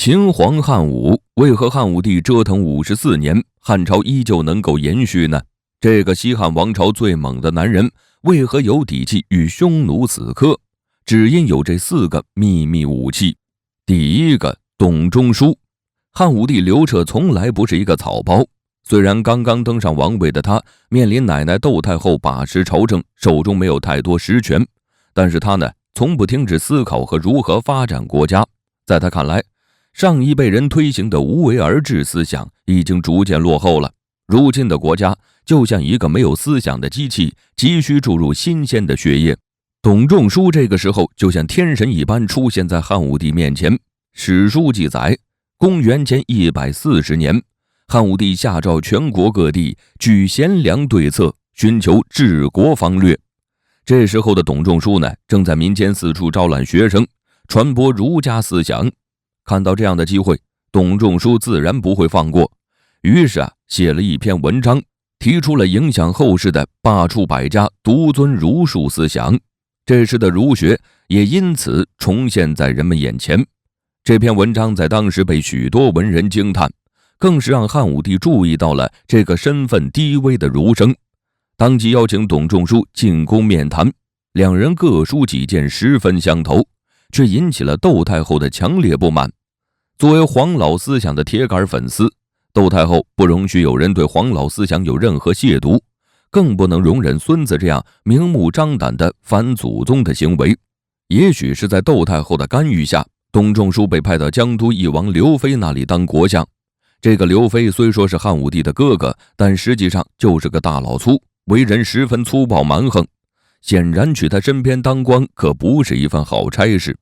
秦皇汉武，为何汉武帝折腾54年，汉朝依旧能够延续呢？这个西汉王朝最猛的男人，为何有底气与匈奴死磕？只因有这4个秘密武器。第一个，董仲舒。汉武帝刘彻从来不是一个草包，虽然刚刚登上王位的他，面临奶奶窦太后把持朝政，手中没有太多实权，但是他呢，从不停止思考和如何发展国家。在他看来，上一辈人推行的无为而治思想已经逐渐落后了，如今的国家就像一个没有思想的机器，急需注入新鲜的血液。董仲舒这个时候就像天神一般出现在汉武帝面前。史书记载，公元前140年，汉武帝下诏全国各地举贤良对策，寻求治国方略。这时候的董仲舒呢，正在民间四处招揽学生，传播儒家思想。看到这样的机会，董仲舒自然不会放过，于是写了一篇文章，提出了影响后世的罢黜百家、独尊儒术思想。这时的儒学也因此重现在人们眼前。这篇文章在当时被许多文人惊叹，更是让汉武帝注意到了这个身份低微的儒生，当即邀请董仲舒进宫面谈。两人各抒己见，十分相投，却引起了窦太后的强烈不满。作为黄老思想的铁杆粉丝，窦太后不容许有人对黄老思想有任何亵渎，更不能容忍孙子这样明目张胆的反祖宗的行为。也许是在窦太后的干预下，董仲舒被派到江都义王刘飞那里当国相。这个刘飞虽说是汉武帝的哥哥，但实际上就是个大老粗，为人十分粗暴蛮横。显然去他身边当官可不是一份好差事。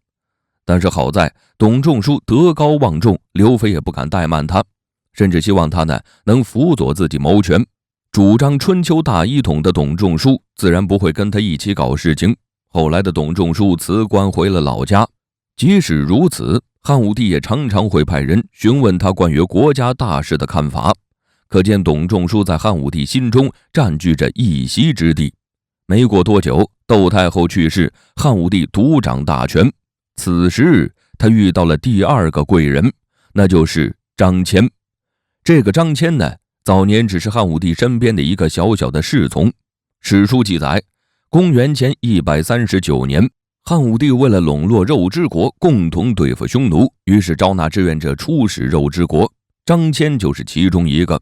但是好在董仲舒德高望重，刘飞也不敢怠慢他，甚至希望他呢能辅佐自己谋权。主张春秋大一统的董仲舒自然不会跟他一起搞事情。后来的董仲舒辞官回了老家。即使如此，汉武帝也常常会派人询问他关于国家大事的看法，可见董仲舒在汉武帝心中占据着一席之地。没过多久，窦太后去世，汉武帝独掌大权。此时他遇到了第2个贵人，那就是张骞。这个张骞呢，早年只是汉武帝身边的一个小小的侍从。史书记载，公元前139年，汉武帝为了笼络肉之国，共同对付匈奴，于是招纳志愿者出使肉之国，张骞就是其中一个。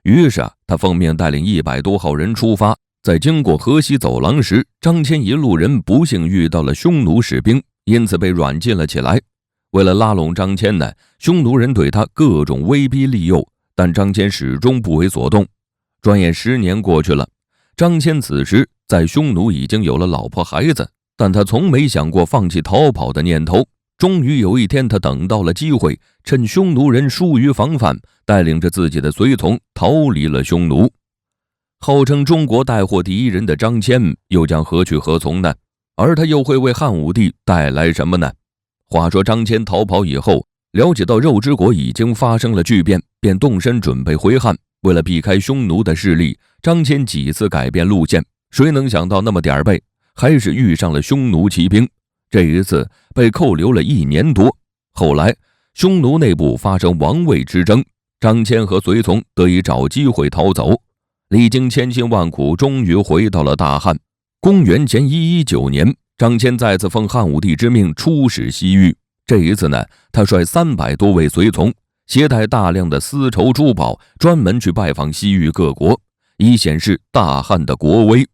于是他奉命带领100多号人出发，在经过河西走廊时，张骞一路人不幸遇到了匈奴士兵，因此被软禁了起来。为了拉拢张骞呢，匈奴人对他各种威逼利诱，但张骞始终不为所动。转眼10年过去了，张骞此时在匈奴已经有了老婆孩子，但他从没想过放弃逃跑的念头。终于有一天，他等到了机会，趁匈奴人疏于防范，带领着自己的随从逃离了匈奴。号称中国带货第一人的张骞又将何去何从呢？而他又会为汉武帝带来什么呢？话说张骞逃跑以后，了解到肉之国已经发生了巨变，便动身准备回汉。为了避开匈奴的势力，张骞几次改变路线，谁能想到那么点背，还是遇上了匈奴骑兵。这一次被扣留了1年多。后来匈奴内部发生王位之争，张骞和随从得以找机会逃走，历经千辛万苦，终于回到了大汉。公元前119年，张骞再次奉汉武帝之命出使西域。这一次呢，他率300多位随从，携带大量的丝绸珠宝，专门去拜访西域各国，以显示大汉的国威。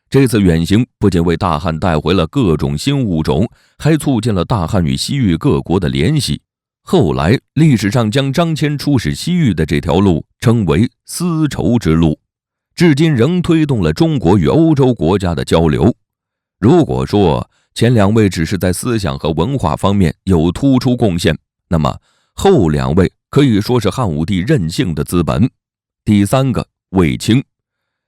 这次远行不仅为大汉带回了各种新物种，还促进了大汉与西域各国的联系。后来历史上将张骞出使西域的这条路称为丝绸之路，至今仍推动了中国与欧洲国家的交流。如果说前2位只是在思想和文化方面有突出贡献，那么后2位可以说是汉武帝任性的资本。第3个，卫青。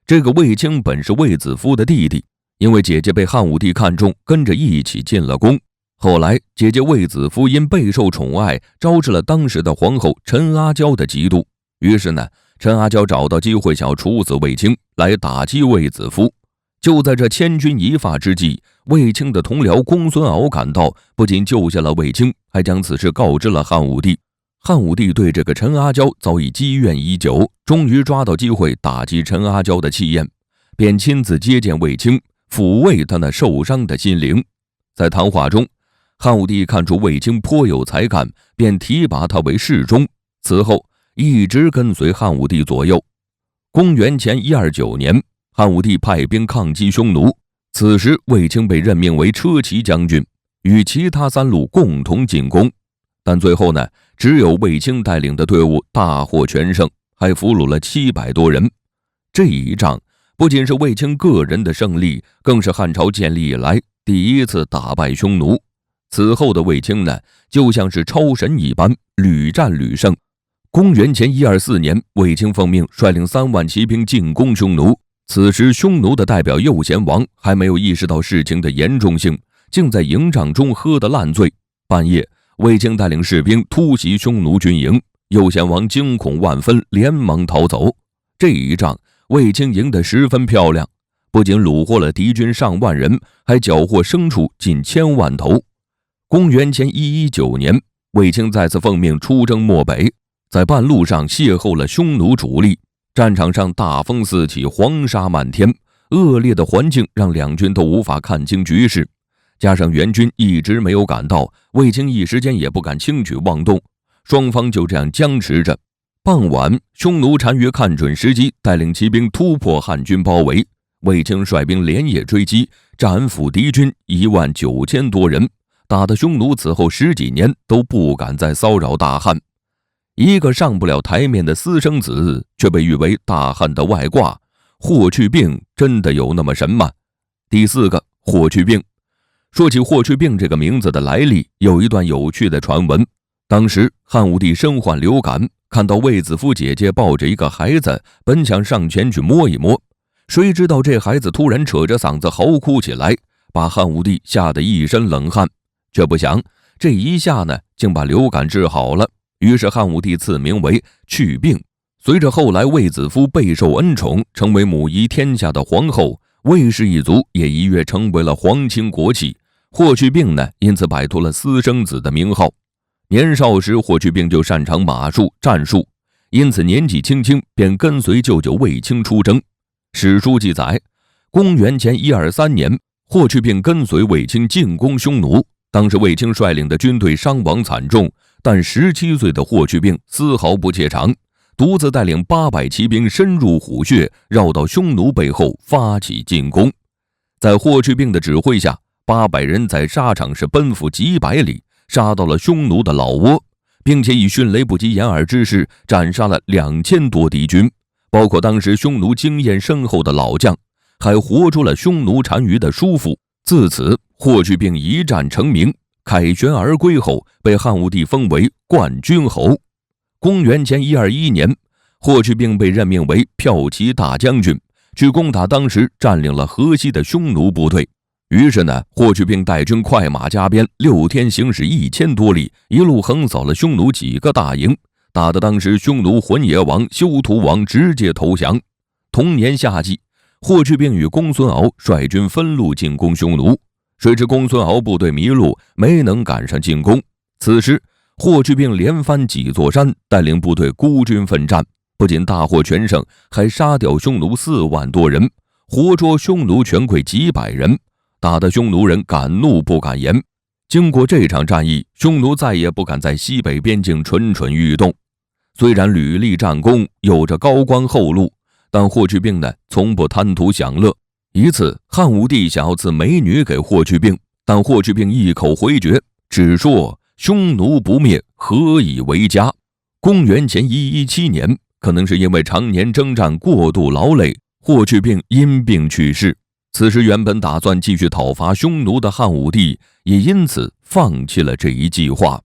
这个卫青本是卫子夫的弟弟，因为姐姐被汉武帝看中，跟着一起进了宫。后来姐姐卫子夫因备受宠爱，招致了当时的皇后陈阿娇的嫉妒。于是呢，陈阿娇找到机会想要处死卫青，来打击卫子夫。就在这千钧一发之际，卫青的同僚公孙敖赶到，不仅救下了卫青，还将此事告知了汉武帝。汉武帝对这个陈阿娇早已积怨已久，终于抓到机会打击陈阿娇的气焰，便亲自接见卫青，抚慰他那受伤的心灵。在谈话中，汉武帝看出卫青颇有才干，便提拔他为侍中，此后一直跟随汉武帝左右。公元前129年，汉武帝派兵抗击匈奴，此时卫青被任命为车骑将军，与其他3路共同进攻。但最后呢，只有卫青带领的队伍大获全胜，还俘虏了700多人。这一仗不仅是卫青个人的胜利，更是汉朝建立以来第一次打败匈奴。此后的卫青呢，就像是超神一般，屡战屡胜。公元前124年，卫青奉命率领3万骑兵进攻匈奴。此时匈奴的代表右贤王还没有意识到事情的严重性，竟在营帐中喝得烂醉。半夜，卫青带领士兵突袭匈奴军营，右贤王惊恐万分，连忙逃走。这一仗卫青赢得十分漂亮，不仅虏获了敌军上万人，还缴获牲畜近1000万头。公元前119年，卫青再次奉命出征漠北，在半路上邂逅了匈奴主力，战场上大风四起，黄沙漫天，恶劣的环境让两军都无法看清局势。加上援军一直没有赶到，卫青一时间也不敢轻举妄动，双方就这样僵持着。傍晚，匈奴单于看准时机，带领骑兵突破汉军包围，卫青率兵连夜追击，斩俘敌军19000多人，打得匈奴此后10几年都不敢再骚扰大汉。一个上不了台面的私生子，却被誉为大汉的外挂，霍去病真的有那么神吗？第4个，霍去病。说起霍去病这个名字的来历，有一段有趣的传闻。当时汉武帝身患流感，看到卫子夫姐姐抱着一个孩子，本想上前去摸一摸，谁知道这孩子突然扯着嗓子嚎哭起来，把汉武帝吓得一身冷汗。却不想这一下呢，竟把流感治好了，于是汉武帝赐名为去病。随着后来卫子夫备受恩宠，成为母仪天下的皇后，卫氏一族也一跃成为了皇亲国戚。霍去病呢，因此摆脱了私生子的名号。年少时，霍去病就擅长马术、战术，因此年纪轻轻便跟随舅舅卫青出征。史书记载，公元前123年，霍去病跟随卫青进攻匈奴，当时卫青率领的军队伤亡惨重，但17岁的霍去病丝毫不怯场，独自带领800骑兵深入虎穴，绕到匈奴背后发起进攻。在霍去病的指挥下，800人在沙场是奔赴几百里，杀到了匈奴的老窝，并且以迅雷不及掩耳之势斩杀了2000多敌军，包括当时匈奴经验深厚的老将，还活捉了匈奴单于的叔父。自此，霍去病一战成名，凯旋而归后，被汉武帝封为冠军侯。公元前121年，霍去病被任命为骠骑大将军，去攻打当时占领了河西的匈奴部队。于是呢，霍去病带军快马加鞭，6天行驶1000多里，一路横扫了匈奴几个大营，打得当时匈奴浑邪王、休屠王直接投降。同年夏季，霍去病与公孙敖率军分路进攻匈奴，谁知公孙敖部队迷路，没能赶上进攻。此时，霍去病连翻几座山，带领部队孤军奋战，不仅大获全胜，还杀掉匈奴4万多人，活捉匈奴权贵几百人，打得匈奴人敢怒不敢言。经过这场战役，匈奴再也不敢在西北边境蠢蠢欲动。虽然屡立战功，有着高官厚禄，但霍去病呢，从不贪图享乐。一次，汉武帝想要赐美女给霍去病，但霍去病一口回绝，只说匈奴不灭，何以为家。公元前117年，可能是因为常年征战过度劳累，霍去病因病去世。此时原本打算继续讨伐匈奴的汉武帝，也因此放弃了这一计划。